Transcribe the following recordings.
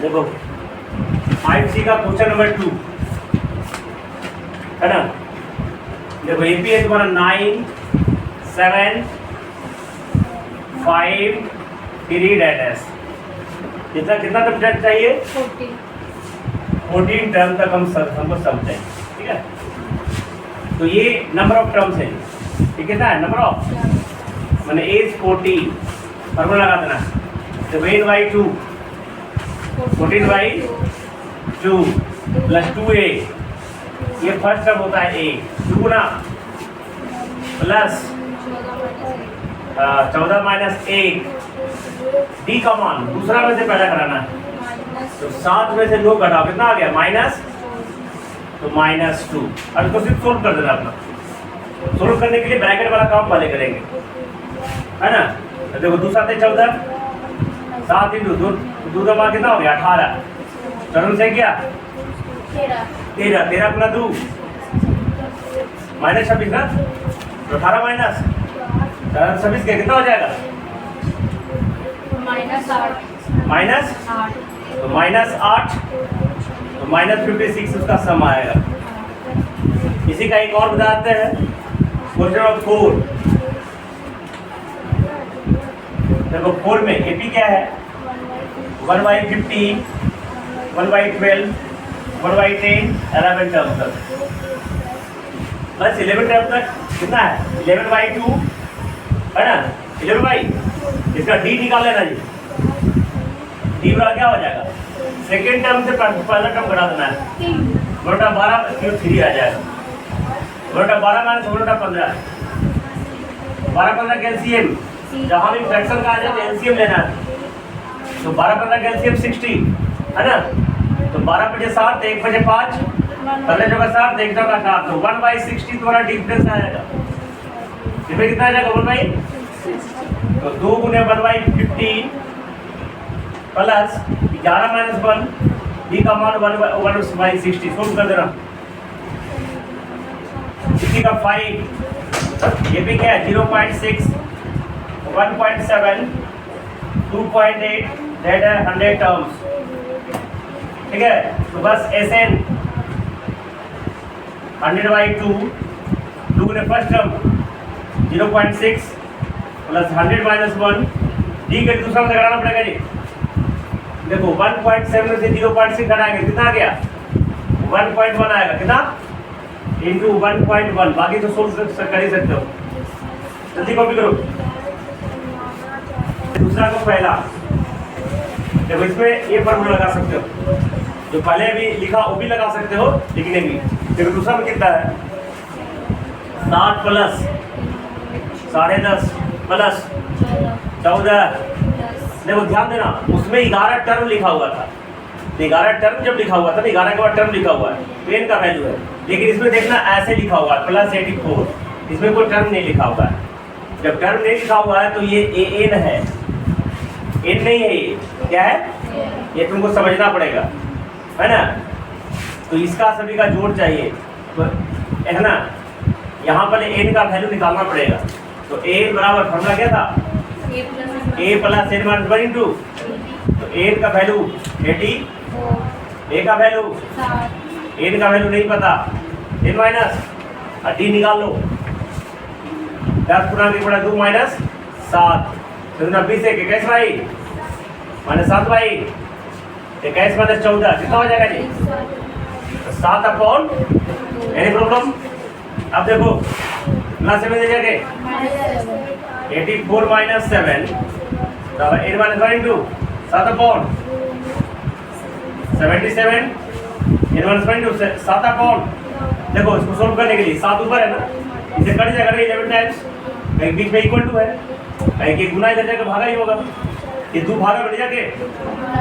देखो 5C का question number 2 है ना। देखो एपी है तुम्हारा 9 7 5 3 डैश कितना कितना टर्म चाहिए 14 टर्म तक हमको समझते हैं, ठीक है। तो ये नंबर ऑफ टर्म्स है, ये कितना है नंबर ऑफ मैंने एज 14 फॉर्मूला लगा देना। तो 8/2 14/2 प्लस 2a ये फर्स्ट टर्म होता है a 2 ना प्लस 14 माइनस 1 डी का मान दूसरा में से पहला कराना है। तो 7 में से 9 घटाओ कितना आ गया माइनस, तो -2। अब इसको सिर्फ सोल्व कर देना अपना। सोल्व करने के लिए ब्रैकेट वाला काम पहले करेंगे, है ना। तो देखो दूसरा थे 14 7 × 2 का मान कितना हो गया 18 टर्म से क्या 13 गुना 2 -26 ना, तो 18 माइनस 26 के कितना हो जाएगा माइनस तो -8 तो -56 उसका सम आएगा। इसी का एक और बताते हैं क्वेश्चन नंबर 4। देखो 4 में एपी क्या है 1/15 1/12 1/10 11 टर्म तक बस 11 टर्म तक कितना है 11/2 है ना 11 इसका डी निकाल लेना जी। डी बराबर क्या हो जाएगा सेकेंड टर्म से पहला टर्म घटा देना है 12 क्यों 3 आ जाएगा 12 माइनस 15 12 कैल्शियम जहाँ भी फ्रैक्शन का आ जाए तो एलसीएम लेना है। तो 12 कैल्शियम 60 है ना। तो 12 बजे 7 1 बजे 5 पहले जगह 7 एक जगह 7 तो 1/60 तुम्हारा डिफरेंस आएगा। इसमें कितना आ जाएगा 1/60 तो 2 गुने 1/15 प्लस 11 माइनस 1 डी का मान 1/60 सोल्व कर देना। इसी का 5 ये भी क्या है 0.6 1.7 2.8 दैट है 100 टर्म्स, ठीक है। तो बस SN 100/2 2 गुने first term 0.6 plus 100 minus 1 D के दूसरा में लगाना पड़ेगा जी। देखो 1.7 से 0.6 घटाएंगे कितना आ गया 1.1 आएगा कितना इंटू 1.1 बाकी तो सोल्व कर ही सकते हो। जल्दी कॉपी करो दूसरा को पहला। देखो इसमें ये फॉर्मूला लगा सकते हो जो पहले भी लिखा वो भी लगा सकते हो लिखने भी। देखो दूसरा में कितना है 7 प्लस 10.5 प्लस 14। देखो ध्यान देना उसमें 11 टर्म लिखा हुआ था। 11 टर्म जब लिखा हुआ था ना 11 के बाद टर्म लिखा हुआ है पेन का वैल्यू है। लेकिन इसमें देखना ऐसे लिखा हुआ है प्लस 84 इसमें कोई टर्म नहीं लिखा हुआ है। जब टर्म नहीं लिखा हुआ है तो ये एन है एन नहीं है ये क्या है ये तुमको समझना पड़ेगा है ना। तो इसका सभी का जोड़ चाहिए तो है ना यहाँ पर एन का वैल्यू निकालना पड़ेगा। तो एन बराबर फॉर्मूला क्या था a plus n minus 1 into तो n का वैल्यू 80 a का वैल्यू n का वैल्यू नहीं पता n माइनस d निकाल लो 10 गुना 2 माइनस 7 तो 20 है 21 भाई माइनस 7 भाई 21 माइनस 14 कितना हो जाएगा जी 7/। Any problem. अब देखो प्लस में दे जाके 84 minus 7 n minus 1 into 7/। 77 n minus 1 into 7/। देखो इसको सोल्व करने के लिए 7 ऊपर है ना इसे कट जाएगा 11 टाइम्स कहीं बीच में इक्वल टू है कहीं के गुना इधर जाकर भागा ही होगा ये 2 भागा बढ़ जाके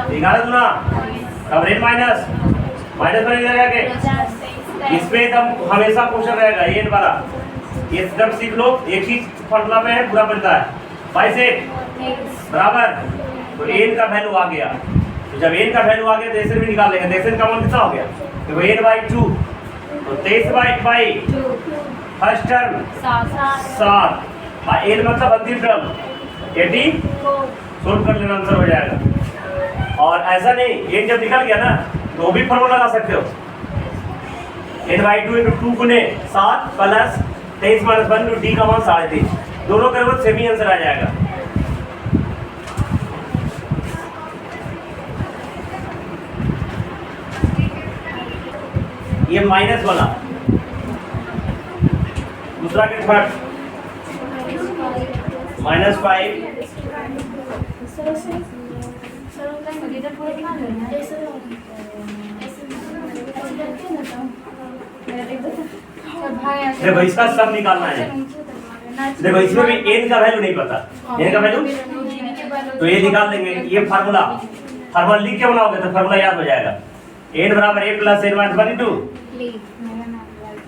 11 गुना अब n माइनस 1 इधर जाके इसमें एकदम हमेशा क्वेश्चन रहेगा ये वाला ये जब सीख लो एक ही फॉर्मूला में है पूरा बनता है 5 से बराबर। तो n का वैल्यू आ गया तो जब n का वैल्यू आ गया तो SN भी निकाल लेंगे। तो SN का मान कितना हो गया तो n/2 तो 23/2 फर्स्ट टर्म 7 n मतलब अंतिम टर्म 80 सोल्व कर लेना आंसर हो जाएगा। और ऐसा नहीं, एन जब निकल गया ना तो वो भी फॉर्मूला लगा सकते हो। n/2 × 2 गुने 7 प्लस 23 - 1 × d का मान 3.5, दोनों करोगे सेम ही आंसर आ जाएगा। ये माइनस वाला, दूसरा के थर्ड -5 देखो इसका सब निकालना है। देखो इसमें भी n का वैल्यू नहीं पता, n का वैल्यू तो ये निकाल देंगे। ये फार्मूला लिख के बनाओगे तो फार्मूला याद हो जाएगा। n बराबर a प्लस n माइनस 1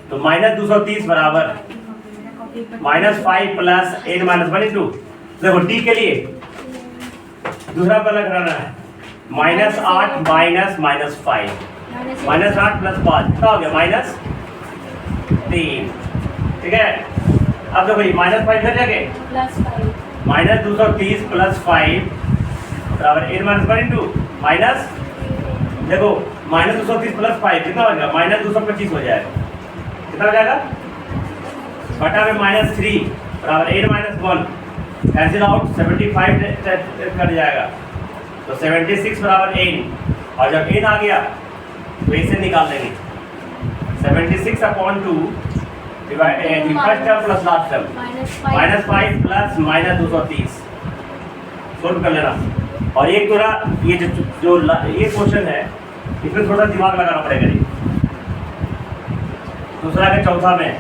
तो -230 बराबर -5 प्लस n माइनस 1 देखो d के लिए दूसरा पहला कराना है -8 माइनस -5 -8 प्लस 5 कितना हो गया -3। ठीक है, अब देखो -5 इधर जाके -230 प्लस 5 बराबर n माइनस 1 माइनस देखो -230 प्लस 5 कितना हो जाएगा -225 हो जाएगा। कितना हो जाएगा बटा में -3 बराबर n minus 1 cancel out 75 cut जाएगा तो 76 बराबर n, और जब n आ गया तो इसे निकाल देंगे 76/2 divide first term plus last term -5 plus -230 solve कर लेना। और एक थोड़ा ये जो ये क्वेश्चन है इसमें थोड़ा दिमाग लगाना पड़ेगा। दूसरा के चौथा में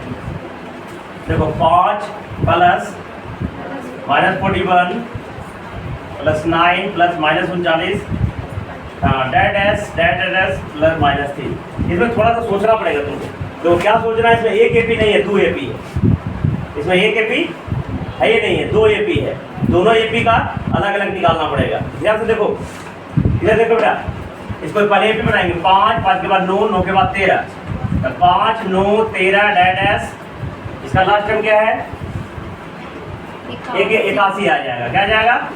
देखो 5 plus -41 plus 9 plus -39 dash plus -3। इसमें थोड़ा सा सोचना पड़ेगा तुमको। तो क्या सोचना है, इसमें एक एपी नहीं है 2 एपी है। इसमें एक एपी है ये नहीं है, 2 एपी है। दोनों एपी का अलग अलग निकालना पड़ेगा। ध्यान से देखो, इधर देखो बेटा, इसको पहले एपी बनाएंगे 5 के बाद 9 के बाद 13 तो 5 9 13 डैश इसका लास्ट टर्म क्या है 81 आ जाएगा। क्या जाएगा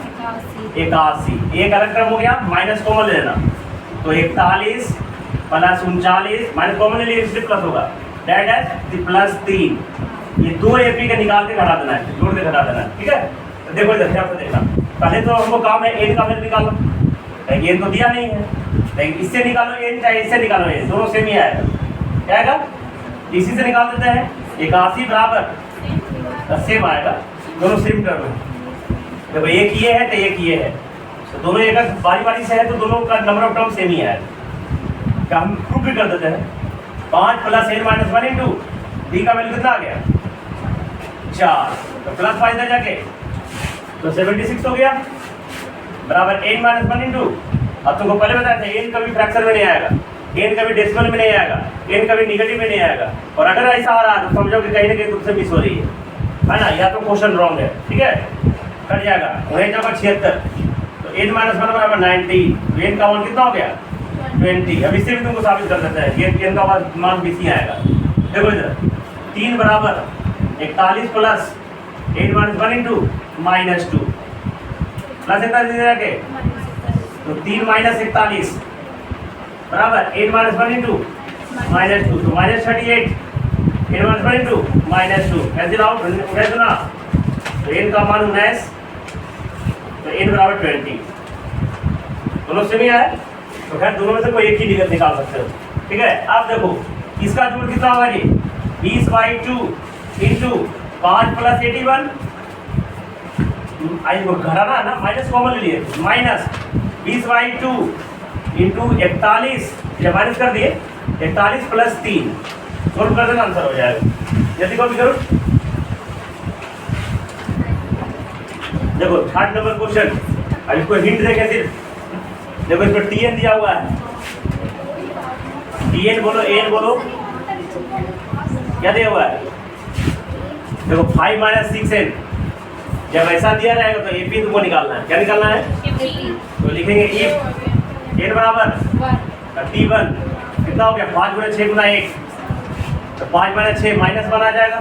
81। एक अलग टर्म हो गया, माइनस कॉमन लेना तो 41 प्लस 39 माइनस कॉमन ले लिए इसलिए प्लस होगा डैश प्लस 3। ये 2 एपी का निकाल के घटा देना है, जोड़ के घटा देना है। ठीक है, तो देखो इधर ध्यान से देखना। पहले तो हमको काम है n का वैल्यू निकालो, लेकिन n तो दिया नहीं है, लेकिन इससे निकालो n चाहे इससे निकालो n, दोनों सेम ही आएगा। क्या आएगा, इसी से निकाल देते हैं 81 बराबर सेम आएगा, दोनों सेम टर्म है। देखो एक ये है तो एक ये है, तो दोनों एक बारी बारी से है तो दोनों का नंबर ऑफ टर्म सेम ही आएगा। क्या हम प्रूफ भी कर देते हैं 5 plus n minus 1 into D का वैल्यू कितना आ गया 4 तो प्लस 5 इधर जाके तो 76 हो गया बराबर n माइनस 1 इंटू। अब तुमको पहले बताया था n कभी फ्रैक्शन में नहीं आएगा, n कभी डेसिमल में नहीं आएगा, n कभी निगेटिव में नहीं आएगा। और अगर ऐसा आ रहा है तो समझो कि कहीं ना कहीं तुमसे मिस हो रही है ना, या तो क्वेश्चन रॉन्ग है। ठीक है, कट जाएगा वही जगह 76 तो n माइनस 1 बराबर 90 तो n का मान कितना हो गया 20। अब इससे भी तुमको साबित कर देता है ये n का मान 20 ही आएगा। देखो इधर 3 बराबर 41 plus n minus 1 into -2 plus इतना दीजिएगा के तो 3 माइनस 41 बराबर n माइनस 1 इंटू -2 तो -38 n minus 1 into -2 cancel out कैसे ना तो n का मान 19 तो n बराबर 20। दोनों सेम ही है तो खैर दोनों में से कोई एक ही निकाल सकते हो। ठीक है, अब देखो इसका जोड़ कितना होगा जी 20/2 इंटू 5 प्लस 81 आई घटाना ना माइनस कॉमन ले लिए माइनस 20/2 इंटू 41 जब माइनस कर दिए 41 प्लस 3 सोल्व कर देना आंसर हो जाएगा। जल्दी कॉपी करो। देखो 3rd नंबर क्वेश्चन, अब इसको हिंट देखे सिर्फ देखो इस पर TN दिया हुआ है, TN बोलो AN बोलो क्या दिया हुआ है देखो 5 - 6n जब ऐसा दिया रहेगा तो AP तुमको निकालना है। क्या निकालना है तो लिखेंगे if n बराबर T1 कितना हो गया 5 × 6 × 1 तो 5 - 6 -1 आ जाएगा।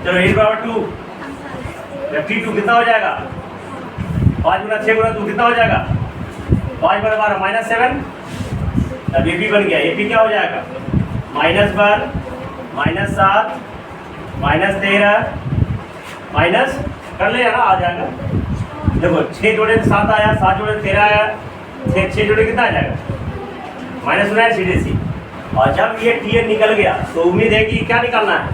चलो n बराबर 2 जब T2 कितना हो जाएगा 5 × 6 × 2 कितना हो जाएगा 5 बड़ा 12 -7, अब ये भी बन गया। ये भी क्या हो जाएगा -1 -7 -13 माइनस कर ले ना, आ जाएगा। देखो 6 जोड़े 7 आया, 7 जोड़े 13 आया, 6 जोड़े कितना आ जाएगा माइनस होना है सीधे सी। और जब ये टीएन निकल गया तो उम्मीद है कि क्या निकालना है,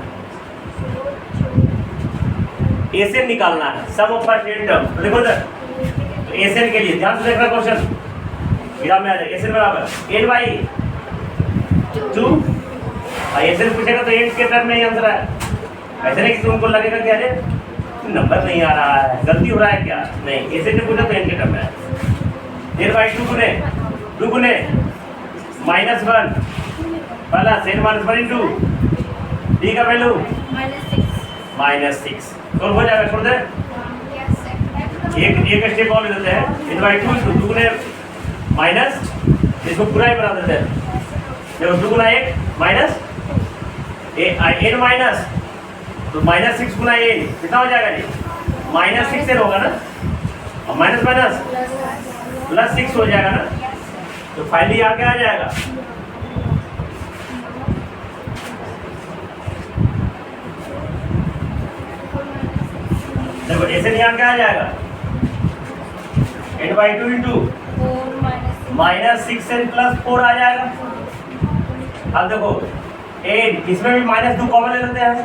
एसएन निकालना है, सम ऑफ टेन टर्म। तो देखो इधर तो एसएन के लिए ध्यान से देखना क्वेश्चन, विराम में आ जाए। एसएन बराबर एन बाई 2, और एसएन पूछेगा तो एन के टर्म में ही आंसर है। ऐसे नहीं कि तुमको लगेगा कि अरे नंबर नहीं आ रहा है, गलती हो रहा है क्या, नहीं। एसएन ने पूछा तो एन के टर्म में है। एन बाई 2 गुने -1 प्लस एन -1 इंटू डी का वैल्यू -6 तो हो जाएगा। छोड़ दे, एक स्टेप और ले लेते हैं। एन बाई 2 इंटू 2 गुने माइनस, इसको पूरा ही बना देते हैं। देखो 2 गुना 1 माइनस एन माइनस, तो -6 गुना एन कितना हो जाएगा जी -6 एन होगा ना, और माइनस माइनस +6 हो जाएगा ना, तो फाइनली यहाँ क्या आ जाएगा देखो ऐसे यहाँ क्या आ जाएगा n बाई 2 इंटू -6n + 4 आ जाएगा। अब देखो n इसमें भी -2 कॉमन ले लेते हैं,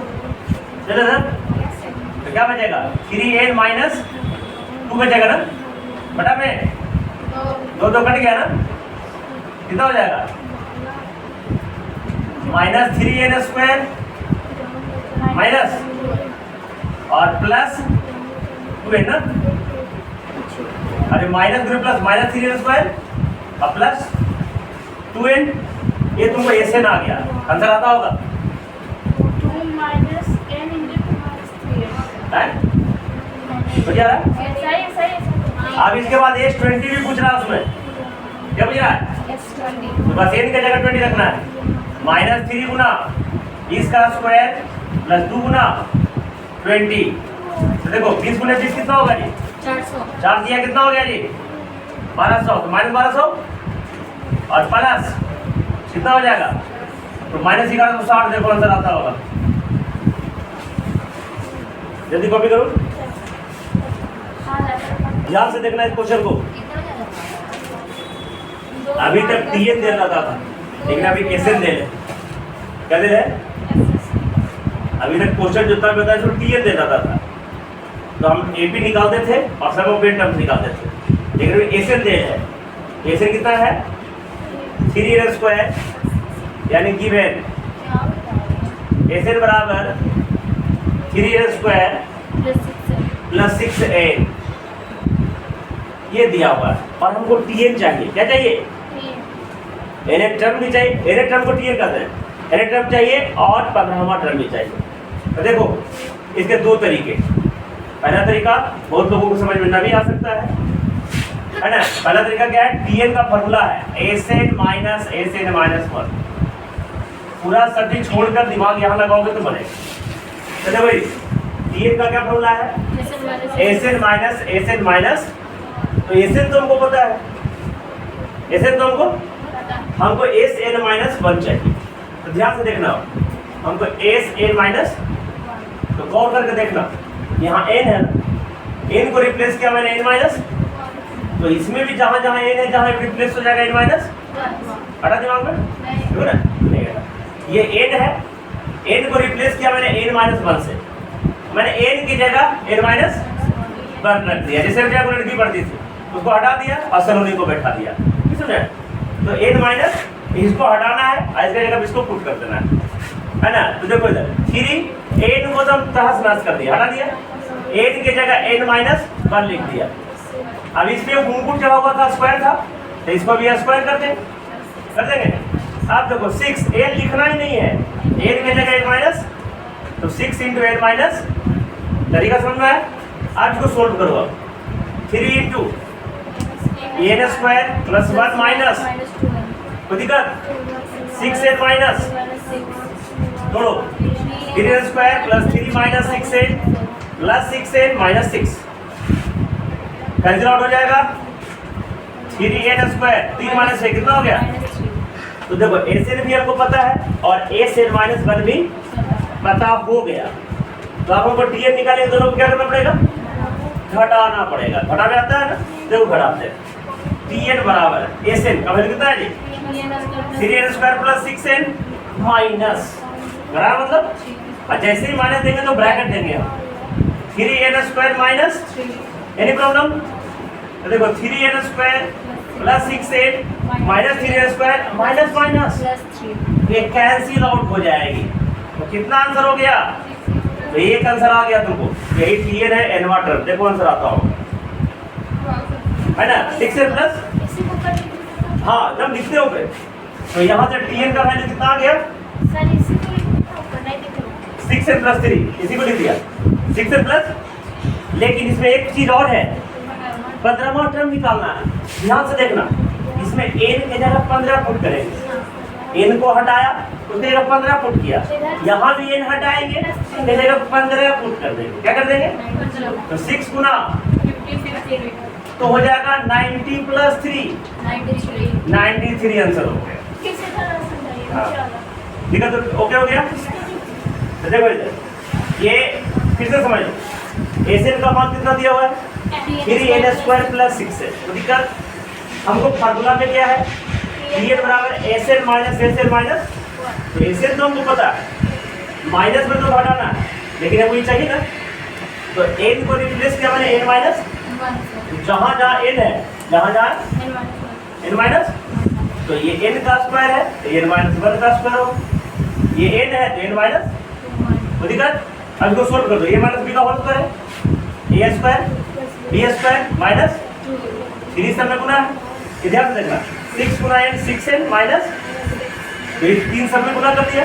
चलो ना, तो क्या बचेगा 3n - 2 बचेगा ना, बटा में 2 कट गया ना, कितना हो जाएगा -3n² माइनस और प्लस 2n ना, अरे माइनस ग्रुप प्लस -3n² और प्लस 2n, ये तुमको ऐसे ना आ गया, आंसर आता होगा 2 - n × 3n हो जा रहा है। सही। अब इसके बाद S20 भी पूछ रहा है, उसमें क्या पूछ रहा है, S20 तो बस n की जगह 20 रखना है। -3 गुना इसका स्क्वायर प्लस 2 गुना 20, तो देखो 20 गुना 20 कितना होगा जी 400 4 दिया कितना हो गया जी 1200, तो -1200 और प्लस कितना हो जाएगा, तो -1160। देखो आंसर आता होगा, जल्दी कॉपी करो, ध्यान से देखना इस क्वेश्चन को। अभी तक टीएन दे रहा था, लेकिन अभी एसएन दे रहे, क्या दे रहे, अभी तक क्वेश्चन जो था बताया जो टीएन दे रहा था, तो हम एपी निकालते थे और सम ऑफ n टर्म्स निकालते थे, लेकिन अभी एसएन दे रहे हैं। एसएन कितना है 3n² यानी गिवन एसएन बराबर 3n² प्लस 6n, ये दिया हुआ है। और हमको टीएन चाहिए, क्या चाहिए, एन टर्म भी चाहिए, एन टर्म को टीएन कहते हैं, एन टर्म चाहिए और 15वां टर्म भी चाहिए। तो देखो इसके दो तरीके, पहला तरीका बहुत लोगों को समझ में नहीं आ सकता है ना। पहला तरीका क्या है, टीएन का फॉर्मूला है एसएन माइनस एसएन माइनस 1। पूरा सब्जेक्ट छोड़कर दिमाग यहाँ लगाओगे तो बनेगा। चलो भाई टीएन का क्या फॉर्मूला है, एसएन माइनस एसएन माइनस, तो एसएन तो हमको पता है, एसएन तो हमको एसएन माइनस 1 चाहिए। तो ध्यान से देखना, हमको एसएन माइनस, तो गौर करके देखना, यहाँ एन है ना, एन को रिप्लेस किया मैंने एन माइनस, तो इसमें भी जहाँ जहाँ एन है जहाँ रिप्लेस हो जाएगा एन माइनस, हटा दिमाग में नहीं है। ये एन है, एन को रिप्लेस किया मैंने एन माइनस 1 से, मैंने एन की जगह एन माइनस 1 रख दिया, जैसे मुझे लड़की पढ़ती थी उसको हटा दिया और सलोनी को बैठा दिया, समझे। तो एन माइनस इसको हटाना है, इसके जगह इसको पुट कर देना है ना। तो देखो इधर 3 एन को तो तहस नहस कर दिया, हटा दिया, एन की जगह एन माइनस 1 लिख दिया। अब इस पे गुणकुट चढ़ा हुआ था, स्क्वायर था, तो इसको भी स्क्वायर कर देंगे। अब देखो 6 एन लिखना ही नहीं है, एन की जगह एन माइनस, तो 6 × एन माइनस, तरीका समझ में आया। अब इसको सोल्व करो, 3 × n² प्लस 1 माइनस, कोई दिक्कत, 6n माइनस, छोड़ो, 3n² plus 3 minus 6n plus 6n minus 6, cancel out हो जाएगा। 3n स्क्वायर 3 माइनस 6 कितना हो गया? तो देखो एसएन भी आपको पता है और एसएन माइनस 1 भी पता हो गया। तो आप हमको टीएन निकालेंगे, दोनों को क्या करना पड़ेगा? घटाना पड़ेगा। घटा में आता है ना, देखो घटाते हैं। टीएन बराबर एसएन का वैल्यू कितना है जी? 3n square plus 6n minus, बराबर मतलब और जैसे ही माइनस देंगे तो ब्रैकेट देंगे हम 3n square minus, any problem? तो देखो 3n square plus 6n minus 3n square minus minus ये कैंसिल आउट हो जाएगी। तो कितना आंसर हो गया? तो एक आंसर आ गया तुमको, यही टीएन है एनवा टर्म। देखो आंसर आता होगा, है ना? 6n प्लस, हाँ जब लिखते हो फिर तो यहाँ से टीएन का वैल्यू कितना आ गया? 6n प्लस 3, इसी को लिख दिया 6n प्लस। लेकिन इसमें एक चीज और है, 15वां टर्म निकालना है। ध्यान से देखना, इसमें n की जगह 15 पुट करेंगे। n को हटाया उसकी जगह 15 पुट किया, यहाँ भी n हटाएंगे उसकी जगह 15 पुट कर देंगे। क्या कर देंगे? तो 6 गुना तो हो जाएगा 90 प्लस 3 93 आंसर हो गया। ठीक है, तो ओके हो गया। तो देखो इधर ये फिर से समझ लो, एसएन का मान कितना दिया हुआ है? 3n square plus 6n। तो दिक्कत हमको फार्मूला में क्या है? टीएन बराबर एसएन माइनस एसएन माइनस। तो एसएन तो हमको पता है, माइनस में तो घटाना है, लेकिन हमको ये चाहिए ना। तो n को रिप्लेस किया मैंने n माइनस, जहाँ जहाँ n है जहाँ जहाँ n माइनस, तो ये n का स्क्वायर है तो n माइनस 1 का स्क्वायर हो, ये n है तो n माइनस। तो दिक्कत अब इसको सोल्व कर दो, a माइनस b का होल स्क्वायर है a square b square minus 3 सब में गुना है। ध्यान से देखना, 6 गुना n 6n माइनस, तो ये 3 सब में गुना कर दिया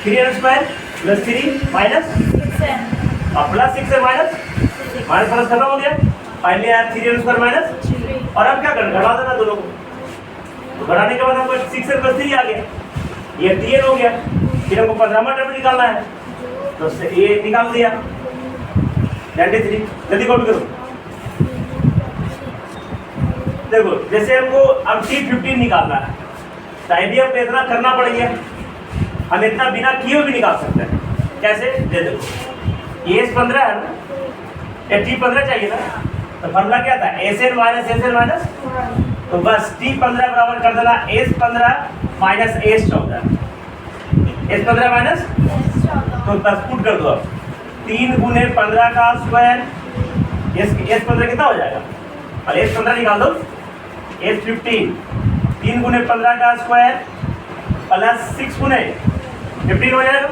3n स्क्वायर प्लस 3 माइनस और plus 6n minus minus plus खत्म हो गया। फाइनली आया 3n स्क्वायर माइनस। और अब क्या करना? घटा देना दोनों को। तो घटाने के बाद हमको 6n प्लस 3 आ गया, ये tn हो गया। फिर हमको 15वां टर्म निकालना है, तो ये निकाल दिया 93। जल्दी कॉपी करो। देखो जैसे हमको अब T15 निकालना है, तो आइडिया पे इतना करना पड़ेगा, हम इतना बिना किए भी निकाल सकते हैं। कैसे? दे देखो ये S15 है ना, या T15 चाहिए ना, तो फॉर्मूला क्या था? SN माइनस SN माइनस, तो बस T15 बराबर कर देना S15 minus S14। S15 minus, तो बस पुट कर दो अब 3 गुने 15 का स्क्वायर, S15 कितना हो जाएगा? और S15 निकाल दो, S15 3 गुने 15 का स्क्वायर प्लस 6 गुने 15 हो जाएगा।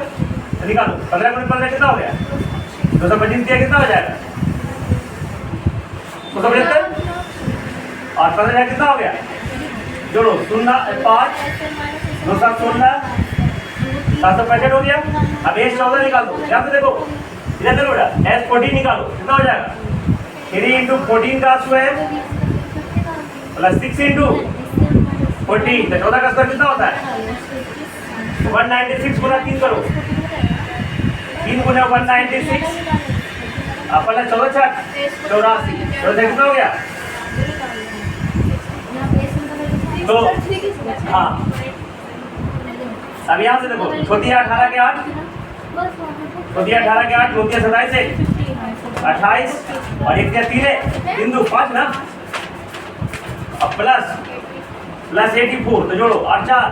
तो निकालो 15 गुने 15 कितना हो गया? 225 दिया कितना हो जाएगा? 275। और 15 कितना हो गया? जोड़ो 0 5 2 7 16 765 हो गया। अब S14 निकाल दो, यहाँ पे देखो इधर देखो बेटा, S14 निकालो कितना हो जाएगा? 3 इंटू 14 का स्क्वायर प्लस 6 इंटू 14, तो 14 का स्क्वायर कितना होता है? 196 गुना 3 करो, 3 गुना 196 प्लस 14 84, तो कितना हो गया? तो हाँ अब यहाँ से देखो, छोटी 18 के 8, छोटी 18 के 8, छोटी 27 है 28 और 1 3 है बिंदु 5 ना, अब प्लस 84, तो जोड़ो 8 4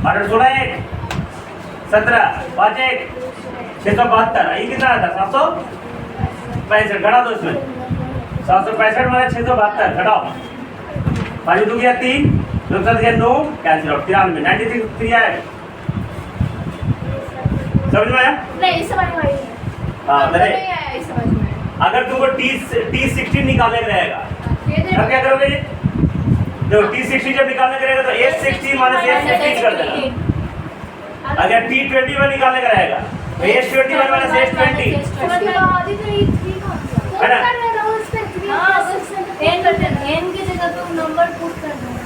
8 16 1 17 5 1 672, ये कितना आता? 765। घटा दो इसमें, 765 माइनस 672 घटाओ, 5 2 गया 3 2 7 गया 9, कैंसिल आउट 93 93 आया। समझ में आया? नहीं समझ में आई। हाँ नहीं आया इस समझ में। अगर तुमको T16 निकालने का रहेगा तब क्या करोगे? देखो T16 जब निकालने का रहेगा तो S16 माइनस S15 कर देना। अगर T21 निकालने का रहेगा तो S21 माइनस S20, है ना? n की जगह तुम नंबर पुट कर देना।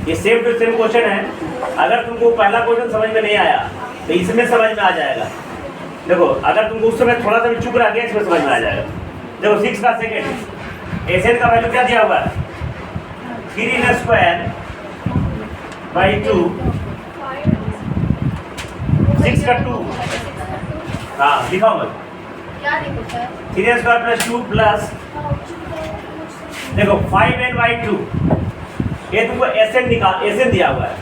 ये सेम टू सेम क्वेश्चन है। अगर तुमको पहला क्वेश्चन समझ में नहीं आया तो इसमें समझ में आ जाएगा। देखो अगर तुमको उस समय थोड़ा सा भी चुप रह गया, इसमें समझ में आ जाएगा। देखो 6 का सेकेंड एसएन का वैल्यू क्या दिया हुआ है 3 स्क्वायर बाई 2 6 का 2 हाँ लिखा मत क्या देखो सर 3 स्क्वायर प्लस 2 प्लस देखो 5n/2 ये तुमको एसएन निकाल एसएन दिया हुआ है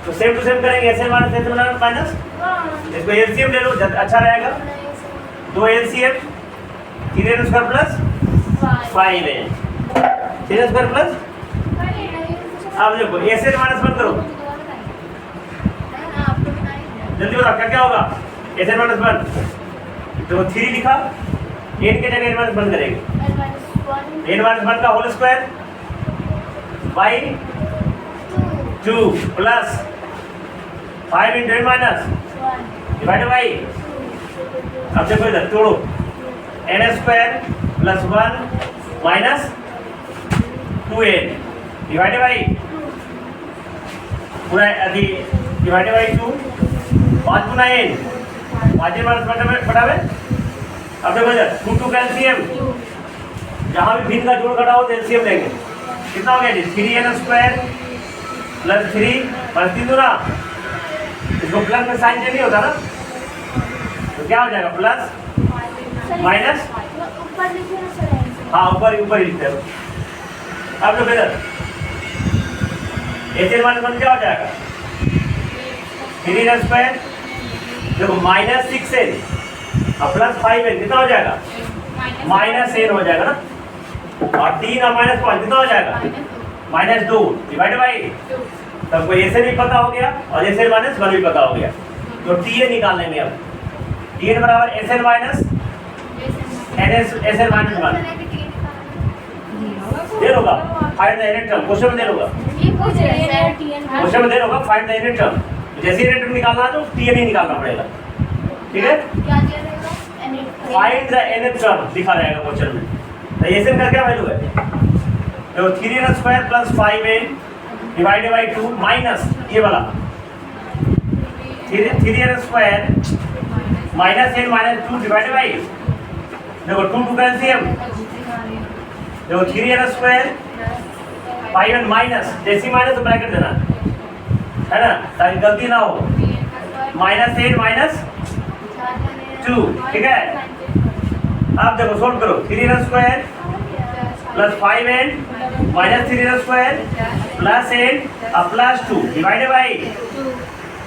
तो सेम टू सेम करेंगे एसएन माइनस एसएन माइनस इसको एलसीएम ले लो अच्छा रहेगा 2 LCM 3n square plus 5n 3n square plus अब देखो एसएन माइनस 1 करो जल्दी बताओ क्या क्या होगा एसएन माइनस 1 देखो 3 लिखा n के जगह n माइनस 1 करेंगे n माइनस 1 का whole square by 2 plus 5 into n minus divided by अब देखो इधर तोड़ो n square plus 1 minus 2n divided by पूरा अभी डिवाइडेड बाई 2 5 गुना n 5 माइनस बटावे अब देखो इधर 2 का एलसीएम जहाँ भी भिन्न का जोड़ घटा हो तो एलसीएम लेंगे कितना हो गया जी 3n स्क्वायर प्लस 3 प्लस 3 दूना इसको प्लस में साइन नहीं होता ना तो क्या हो जाएगा प्लस माइनस ऊपर लिखे ना सर हाँ ऊपर ही लिखते हो अब देखो इधर एचएन माइनस 1 क्या हो जाएगा 3n स्क्वायर देखो माइनस 6n और प्लस 5n कितना हो जाएगा माइनस n हो जाएगा ना और 3 और माइनस 5 कितना हो जाएगा माइनस 2 डिवाइड बाई सबको ऐसे भी पता हो गया और ऐसे माइनस 1 भी पता हो गया तो टीएन निकालने में अब टीएन बराबर एसएन माइनस एसएन माइनस 1 दे लोगा find the unit term question में दे लोगा ये पूछ रहे हैं क्वेश्चन में दे लोगा फाइंड द यूनिट टर्म जैसे यूनिट टर्म निकालना है तो टीएन ही निकालना पड़ेगा ठीक है क्या दिया रहेगा फाइंड द यूनिट टर्म लिखा रहेगा क्वेश्चन में तो एसएन का क्या वैल्यू है तो 3n square plus 5n divided by 2 minus ये वाला 3n square minus n minus 2 divided by देखो 2 का एलसीएम देखो 3n स्क्वायर 5n माइनस जैसी माइनस तो ब्रैकेट देना है ना ताकि गलती ना हो माइनस 8 माइनस 2 ठीक है अब देखो सोल्व करो 3n square plus 5n minus 3n square plus n और plus 2 divided by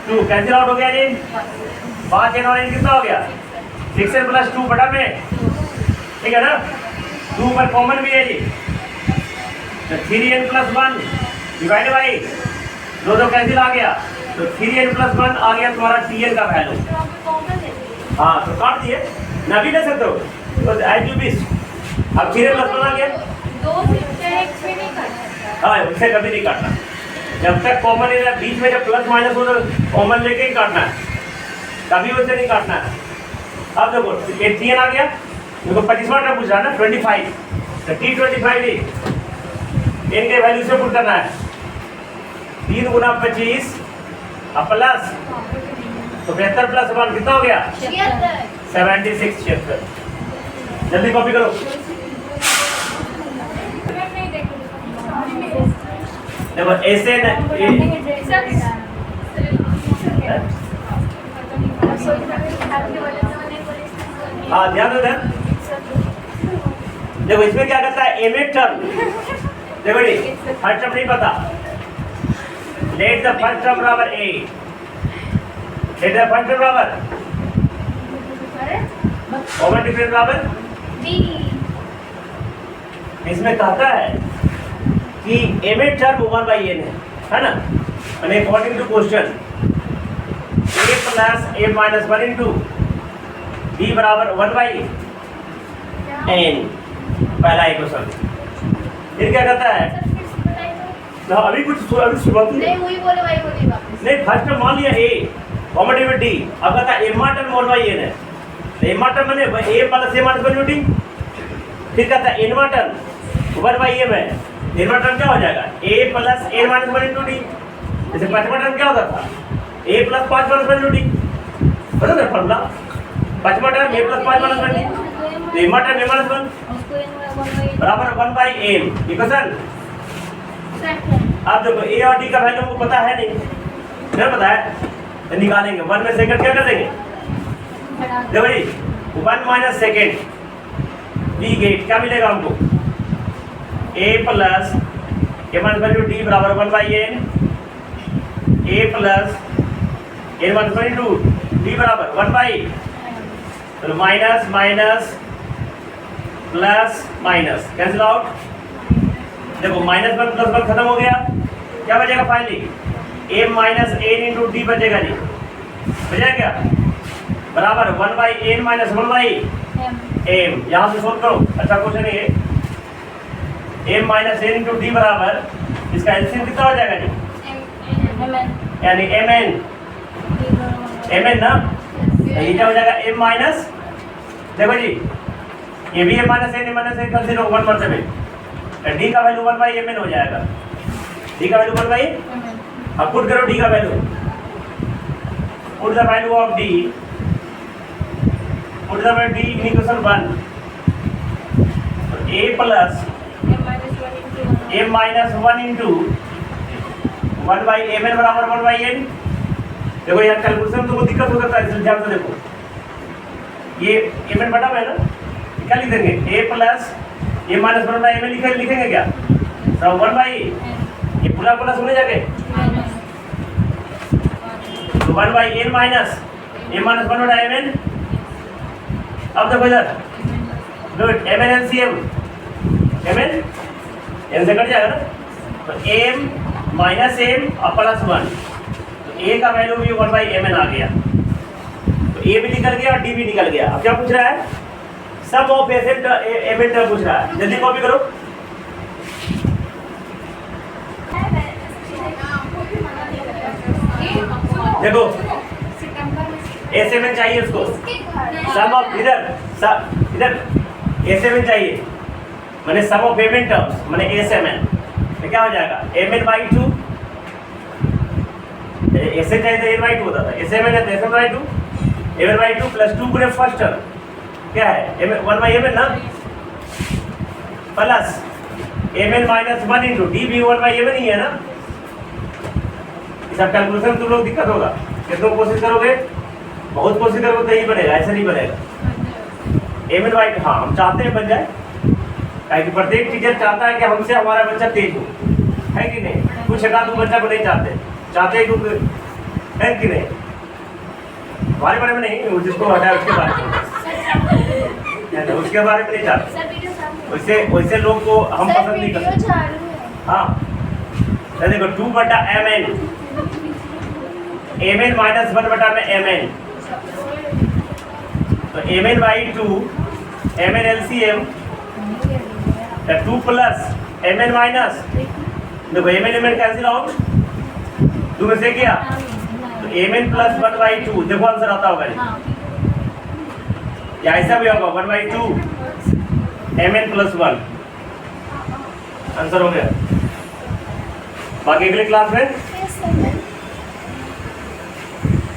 2 cancel out हो गया जी 5n और n कितना हो गया 6n प्लस 2 बटा में ठीक है ना 2 पर कॉमन भी है जी तो 3n प्लस 1 डिवाइडेड बाई दो कैंसिल आ गया तो 3n प्लस 1 आ गया तुम्हारा tn का वैल्यू हाँ तो काट दिए ना भी ले सकते हो तो आई टू बीस अब 3n प्लस 1 आ गया हाँ उससे कभी नहीं काटना जब तक कॉमन है बीच में जब प्लस माइनस हो तो कॉमन लेके ही काटना है कभी उससे नहीं काटना है अब देखो एक टीएन आ गया देखो 25वां टर्म पूछ रहा है ना 25 तो T25 एन के वैल्यू से पुट करना है 3 गुना 25 अब प्लस तो 72 प्लस 1 कितना हो गया 76 76 जल्दी कॉपी करो देखो ऐसे हाँ ध्यान दो ध्यान देखो इसमें क्या करता है एम टर्म देखो जी फर्स्ट टर्म नहीं पता लेट द फर्स्ट टर्म बराबर ए लेट द फर्स्ट टर्म बराबर कॉमन डिफरेंस बराबर इसमें कहता है कि एम टर्म 1/n है ना and according to question a plus a minus 1 into b बराबर 1/n पहला एक क्वेश्चन फिर क्या कहता है ना अभी शुरुआत नहीं वही बोले भाई बोले वापस नहीं फर्स्ट टर्म मान लिया a कॉमन डिविड d अब कहता है एम टर्म 1/n है तो एम टर्म माने a plus a minus 1 d फिर कहता है एन टर्म 1/m है एनवा टर्म क्या हो जाएगा a plus a minus 1 into D जैसे पांचवा टर्म क्या होता था a plus 5 minus 1 into D बता दे फॉर्मूला पांचवा term a plus 5 minus 1 D तो एमा टर्म a माइनस 1 बराबर 1/n इक्वेशन। सेकंड अब देखो a और d का वैल्यू हमको पता है नहीं पता है, तो निकालेंगे 1 में सेकंड क्या कर देंगे, बढ़ा देखो भाई 1 माइनस सेकेंड वी गेट क्या मिलेगा हमको, a plus A minus value d बराबर 1/n, a plus n minus value d बराबर 1/, तो minus minus plus minus cancel out. देखो -1 + 1 खत्म हो गया, क्या बचेगा finally a minus n into D बचेगा जी, बचेगा क्या, बराबर 1/n माइनस 1/m। यहाँ से सोल्व करो, अच्छा क्वेश्चन है ये। m minus n into D बराबर इसका एलसीएम कितना हो जाएगा जी, यानी mn ना, तो ये क्या हो जाएगा m माइनस, देखो जी ये भी m माइनस n कैंसिल हो 1 मरतबे, d का वैल्यू 1/mn हो जाएगा, d का वैल्यू 1/, अब पुट करो d का value, put the value of d, put the value d in equation 1, तो a plus m minus 1 into 1/mn बराबर 1/n। देखो यार कैलकुलेशन में तुमको दिक्कत हो सकता है, इसलिए ध्यान से देखो, ये mn बटा में है ना, क्या लिख देंगे a plus m minus 1/mn लिखेंगे क्या, तो 1/, ये पूरा पूरा सुने जाके, तो 1/n minus m minus 1/mn। अब देखो इधर good, mn LCM, mn n से कट जाएगा ना, तो m माइनस m और प्लस 1, तो a का वैल्यू भी 1/mn आ गया, तो a भी निकल गया और d भी निकल गया। अब क्या पूछ रहा है, सम ऑफ एसेट एमिट पूछ रहा है, जल्दी कॉपी करो। देखो A7 चाहिए उसको, सम ऑफ इधर A7 चाहिए, माने सम ऑफ पेमेंट टर्म्स माने A7, तो क्या हो जाएगा mn/2, A7 चाहिए तो n/2 होता था, A7 है तो A7/2, mn/2 प्लस 2 गुने फर्स्ट टर्म क्या है 1/mn ना, plus mn minus 1 into D भी 1/mn ही है ना। सब कैलकुलेशन तुम लोग दिक्कत होगा, कितना कोशिश करोगे, बहुत कोशिश करोगे तो यही बनेगा, ऐसा नहीं बनेगा। mn/2 हाँ हम चाहते हैं बन जाए, कि प्रत्येक टीचर चाहता है कि हमसे हमारा बच्चा तेज हो, है कि नहीं, कुछ एक आध बच्चा को नहीं चाहते हैं क्योंकि, है कि नहीं, हमारे बारे में नहीं, जिसको हटाया उसके बारे में, उसके बारे में नहीं चाहते, वैसे लोग को हम पसंद नहीं करते। हाँ देखो 2/mn, mn माइनस 1 में mn, तो mn/2 mn LCM 2 plus mn minus, देखो mn कैंसिल आउट, 2 में से क्या, तो mn प्लस 1/2, देखो आंसर आता होगा या ऐसा भी होगा 1/2 mn प्लस 1, आंसर हो गया। बाकी अगले क्लास में